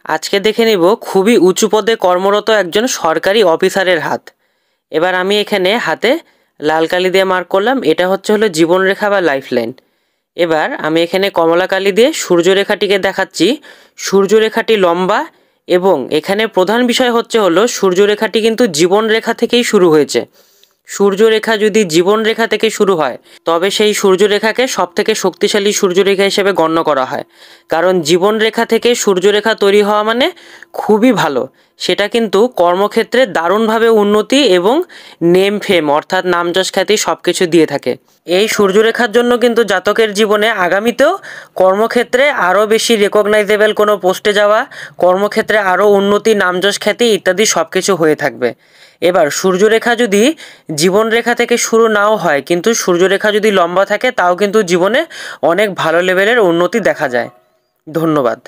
আজকে দেখে নিব খুবই উঁচু পদে কর্মরত একজন সরকারি অফিসারের হাত। এবার আমি এখানে হাতে লাল কালি দিয়ে মার্ক করলাম, এটা হলো জীবনরেখা বা লাইফলাইন। এবার আমি এখানে কমলা কালি দিয়ে সূর্যরেখাটিকে দেখাচ্ছি। সূর্যরেখাটি লম্বা এবং এখানে প্রধান বিষয় হলো সূর্যরেখাটি কিন্তু জীবনরেখা থেকেই শুরু হয়েছে। সূর্যরেখা যদি জীবনরেখা থেকে শুরু হয় তবে সেই সূর্যরেখাকে সবথেকে শক্তিশালী সূর্যরেখা হিসেবে গণ্য করা হয়। কারণ জীবনরেখা থেকে সূর্যরেখা তৈরি হওয়া মানে খুবই ভালো। সেটা কিন্তু কর্মক্ষেত্রে দারুণভাবে উন্নতি এবং নেম ফেম অর্থাৎ নাম যশ খ্যাতি সব কিছু দিয়ে থাকে। এই সূর্যরেখার জন্য কিন্তু জাতকের জীবনে আগামীতেও কর্মক্ষেত্রে আরও বেশি রেকগনাইজেবল কোনো পোস্টে যাওয়া, কর্মক্ষেত্রে আরও উন্নতি, নাম যশ খ্যাতি ইত্যাদি সব কিছু হয়ে থাকবে। এবার সূর্যরেখা যদি জীবনরেখা থেকে শুরু নাও হয় কিন্তু সূর্যরেখা যদি লম্বা থাকে তাও কিন্তু জীবনে অনেক ভালো লেভেলের উন্নতি দেখা যায়। ধন্যবাদ।